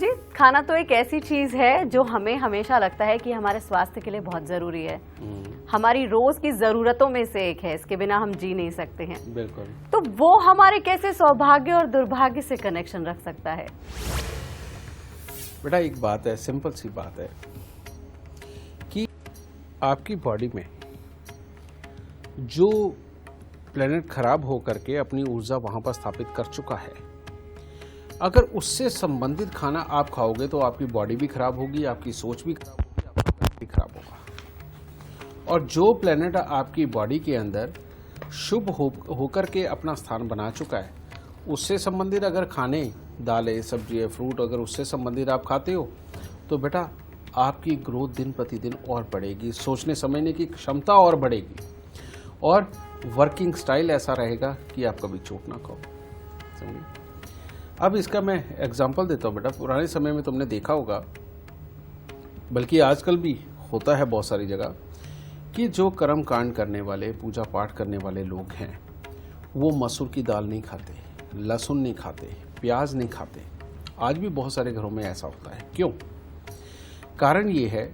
जी, खाना तो एक ऐसी चीज है जो हमें हमेशा लगता है कि हमारे स्वास्थ्य के लिए बहुत जरूरी है। हमारी रोज की जरूरतों में से एक है, इसके बिना हम जी नहीं सकते हैं। बिल्कुल। तो वो हमारे कैसे सौभाग्य और दुर्भाग्य से कनेक्शन रख सकता है? बेटा एक बात है, सिंपल सी बात है कि आपकी बॉडी में जो प्लेनेट खराब होकर के अपनी ऊर्जा वहां पर स्थापित कर चुका है, अगर उससे संबंधित खाना आप खाओगे तो आपकी बॉडी भी खराब होगी, आपकी सोच भी खराब होगी, आपका पेट भी खराब होगा। और जो प्लेनेट आपकी बॉडी के अंदर शुभ होकर के अपना स्थान बना चुका है, उससे संबंधित अगर खाने, दालें, सब्जियां, फ्रूट अगर उससे संबंधित आप खाते हो तो बेटा आपकी ग्रोथ दिन प्रतिदिन और बढ़ेगी, सोचने समझने की क्षमता और बढ़ेगी और वर्किंग स्टाइल ऐसा रहेगा कि आप कभी चोट ना खाओ। समझिए। अब इसका मैं एग्जांपल देता हूँ बेटा। पुराने समय में तुमने देखा होगा, बल्कि आजकल भी होता है बहुत सारी जगह, कि जो कर्म कांड करने वाले, पूजा पाठ करने वाले लोग हैं वो मसूर की दाल नहीं खाते, लहसुन नहीं खाते, प्याज नहीं खाते। आज भी बहुत सारे घरों में ऐसा होता है। क्यों? कारण ये है,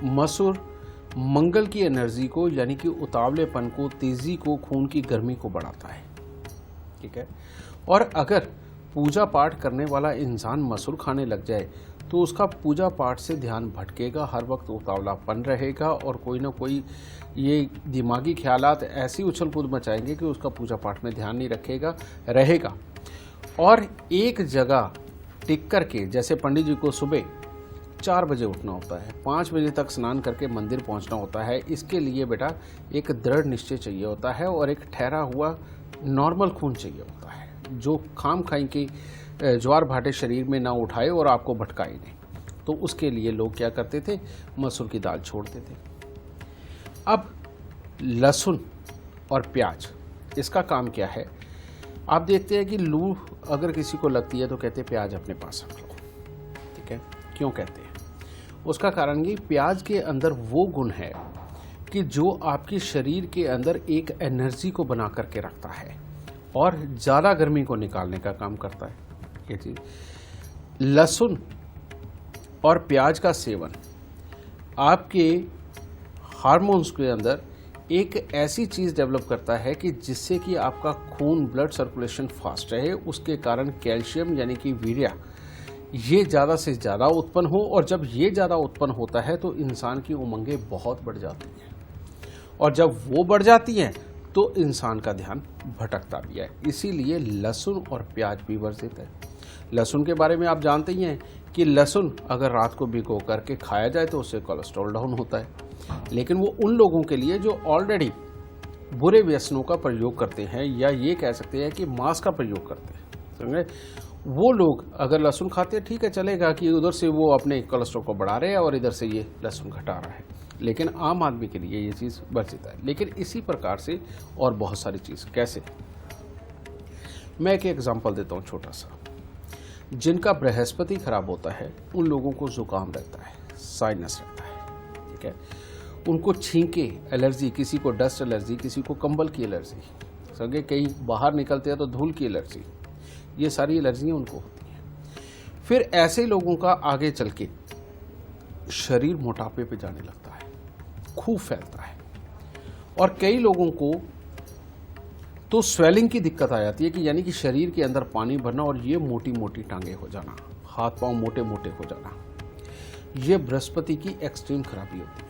मसूर मंगल की एनर्जी को, यानी कि उतावलेपन को, तेजी को, खून की गर्मी को बढ़ाता है। ठीक है। और अगर पूजा पाठ करने वाला इंसान मसूर खाने लग जाए तो उसका पूजा पाठ से ध्यान भटकेगा, हर वक्त उतावलापन रहेगा और कोई ना कोई ये दिमागी ख्यालात ऐसी उछल कूद मचाएंगे कि उसका पूजा पाठ में ध्यान नहीं रहेगा। और एक जगह टिक करके, जैसे पंडित जी को सुबह 4 बजे उठना होता है, 5 बजे तक स्नान करके मंदिर पहुंचना होता है, इसके लिए बेटा एक दृढ़ निश्चय चाहिए होता है और एक ठहरा हुआ नॉर्मल खून चाहिए होता है, जो खाम खाई के ज्वार भाटे शरीर में ना उठाए और आपको भटकाए नहीं। तो उसके लिए लोग क्या करते थे, मसूर की दाल छोड़ते थे। अब लहसुन और प्याज, इसका काम क्या है? आप देखते हैं कि लू अगर किसी को लगती है तो कहते हैं प्याज अपने पास रख लो। ठीक है। क्यों कहते हैं? उसका कारण कि प्याज के अंदर वो गुण है कि जो आपके शरीर के अंदर एक एनर्जी को बना करके रखता है और ज़्यादा गर्मी को निकालने का काम करता है। ये चीज़, लहसुन और प्याज का सेवन आपके हार्मोन्स के अंदर एक ऐसी चीज़ डेवलप करता है कि जिससे कि आपका खून, ब्लड सर्कुलेशन फास्ट रहे, उसके कारण कैल्शियम यानी कि वीर्य ये ज़्यादा से ज़्यादा उत्पन्न हो। और जब ये ज़्यादा उत्पन्न होता है तो इंसान की उमंगें बहुत बढ़ जाती हैं और जब वो बढ़ जाती हैं तो इंसान का ध्यान भटकता भी है। इसीलिए लहसुन और प्याज भी वर्जित है। लहसुन के बारे में आप जानते ही हैं कि लहसुन अगर रात को भिगो करके खाया जाए तो उससे कोलेस्ट्रॉल डाउन होता है। लेकिन वो उन लोगों के लिए जो ऑलरेडी बुरे व्यसनों का प्रयोग करते हैं, या ये कह सकते हैं कि मांस का प्रयोग करते हैं, समझे, वो लोग अगर लहसुन खाते हैं, ठीक है, चलेगा कि उधर से वो अपने कोलेस्ट्रॉल को बढ़ा रहे हैं और इधर से ये लहसुन घटा रहा है। लेकिन आम आदमी के लिए ये चीज़ वर्जित है। लेकिन इसी प्रकार से और बहुत सारी चीज़। कैसे? मैं एक एग्जांपल देता हूँ छोटा सा। जिनका बृहस्पति खराब होता है उन लोगों को जुकाम रहता है, साइनस रहता है। ठीक है। उनको छींके एलर्जी, किसी को डस्ट एलर्जी, किसी को कंबल की एलर्जी, समझे, कहीं बाहर निकलते हैं तो धूल की एलर्जी, ये सारी एलर्जियाँ उनको होती हैं। फिर ऐसे लोगों का आगे चल के शरीर मोटापे पे जाने लगता है, खूब फैलता है। और कई लोगों को तो स्वेलिंग की दिक्कत आ जाती है कि यानी कि शरीर के अंदर पानी भरना और ये मोटी मोटी टांगे हो जाना, हाथ पांव मोटे मोटे हो जाना, ये बृहस्पति की एक्सट्रीम खराबी होती है।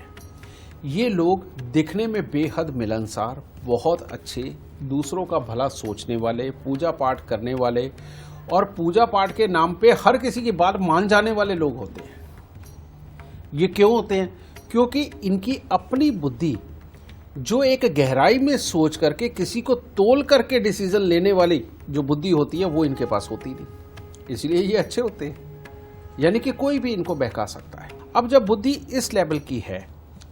ये लोग दिखने में बेहद मिलनसार, बहुत अच्छे, दूसरों का भला सोचने वाले, पूजा पाठ करने वाले और पूजा पाठ के नाम पे हर किसी की बात मान जाने वाले लोग होते हैं। ये क्यों होते हैं? क्योंकि इनकी अपनी बुद्धि, जो एक गहराई में सोच करके किसी को तोल करके डिसीजन लेने वाली जो बुद्धि होती है, वो इनके पास होती नहीं। इसलिए ये अच्छे होते हैं, यानी कि कोई भी इनको बहका सकता है। अब जब बुद्धि इस लेवल की है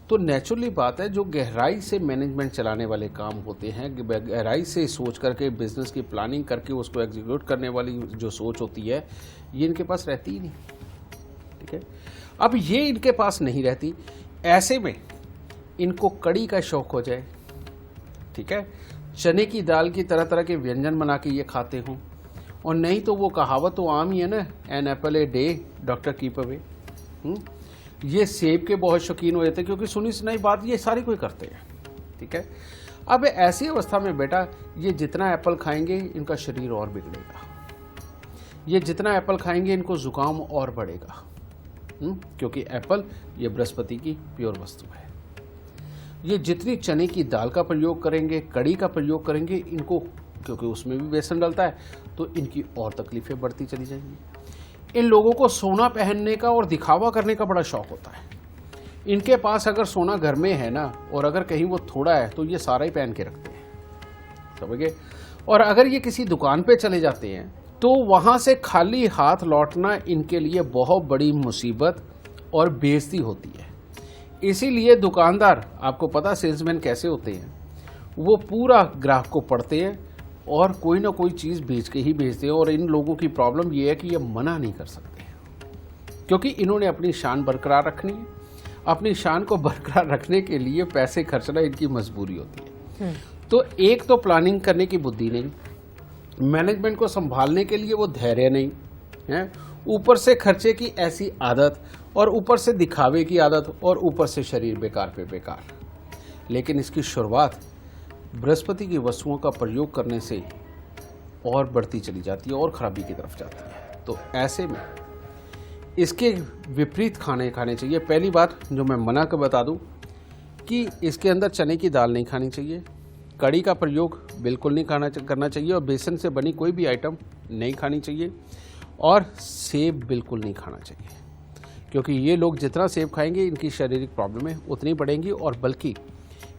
तो नेचुरली बात है, जो गहराई से मैनेजमेंट चलाने वाले काम होते हैं, गहराई से सोच करके बिजनेस की प्लानिंग करके उसको एग्जीक्यूट करने वाली जो सोच होती है, ये इनके पास रहती ही नहीं। ठीक है। अब ये इनके पास नहीं रहती, ऐसे में इनको कड़ी का शौक हो जाए, ठीक है, चने की दाल की तरह तरह के व्यंजन बना के ये खाते हों और नहीं तो वो कहावत तो आम ही है ना, an apple a day doctor keep away. ये सेब के बहुत शौकीन हो जाते हैं, क्योंकि सुनी सुनाई बात ये सारी कोई करते हैं, ठीक है। अब ऐसी अवस्था में बेटा ये जितना एप्पल खाएंगे इनका शरीर और बिगड़ेगा, ये जितना एप्पल खाएंगे इनको जुकाम और बढ़ेगा, क्योंकि एप्पल ये बृहस्पति की प्योर वस्तु है। ये जितनी चने की दाल का प्रयोग करेंगे, कड़ी का प्रयोग करेंगे, इनको क्योंकि उसमें भी बेसन डलता है तो इनकी और तकलीफें बढ़ती चली जाएंगी। इन लोगों को सोना पहनने का और दिखावा करने का बड़ा शौक होता है। इनके पास अगर सोना घर में है ना, और अगर कहीं वो थोड़ा है तो ये सारा ही पहन के रखते हैं, समझ गए। और अगर ये किसी दुकान पे चले जाते हैं तो वहां से खाली हाथ लौटना इनके लिए बहुत बड़ी मुसीबत और बेइज्जती होती है। इसीलिए दुकानदार, आपको पता सेल्समैन कैसे होते हैं, वो पूरा ग्राहक को पढ़ते हैं और कोई ना कोई चीज़ बेच के ही बेचते हैं। और इन लोगों की प्रॉब्लम ये है कि ये मना नहीं कर सकते, क्योंकि इन्होंने अपनी शान बरकरार रखनी है। अपनी शान को बरकरार रखने के लिए पैसे खर्चना इनकी मजबूरी होती है। तो एक तो प्लानिंग करने की बुद्धि नहीं, मैनेजमेंट को संभालने के लिए वो धैर्य नहीं है, ऊपर से खर्चे की ऐसी आदत, और ऊपर से दिखावे की आदत, और ऊपर से शरीर बेकार पे बेकार। लेकिन इसकी शुरुआत बृहस्पति की वस्तुओं का प्रयोग करने से और बढ़ती चली जाती है और खराबी की तरफ जाती है। तो ऐसे में इसके विपरीत खाने खाने चाहिए। पहली बात जो मैं मना कर बता दूं कि इसके अंदर चने की दाल नहीं खानी चाहिए, कड़ी का प्रयोग बिल्कुल नहीं करना चाहिए, और बेसन से बनी कोई भी आइटम नहीं खानी चाहिए, और सेब बिल्कुल नहीं खाना चाहिए, क्योंकि ये लोग जितना सेब खाएंगे इनकी शारीरिक प्रॉब्लमें उतनी बढ़ेंगी। और बल्कि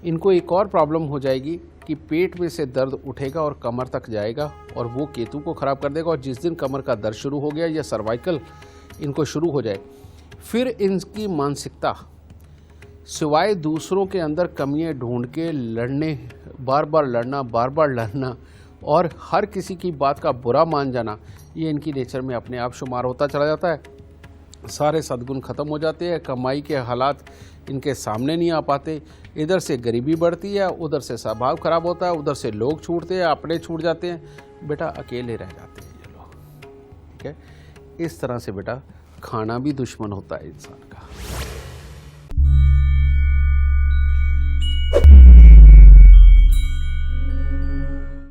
इनको एक और प्रॉब्लम हो जाएगी कि पेट में से दर्द उठेगा और कमर तक जाएगा, और वो केतु को ख़राब कर देगा। और जिस दिन कमर का दर्द शुरू हो गया या सर्वाइकल इनको शुरू हो जाए, फिर इनकी मानसिकता सिवाय दूसरों के अंदर कमियां ढूंढ के लड़ने, बार बार लड़ना और हर किसी की बात का बुरा मान जाना, ये इनकी नेचर में अपने आप शुमार होता चला जाता है। सारे सद्गुण खत्म हो जाते हैं, कमाई के हालात इनके सामने नहीं आ पाते, इधर से गरीबी बढ़ती है, उधर से स्वभाव खराब होता है, उधर से लोग छूटते हैं, अपने छूट जाते हैं, बेटा अकेले रह जाते हैं ये लोग, ठीक है। इस तरह से बेटा खाना भी दुश्मन होता है इंसान का।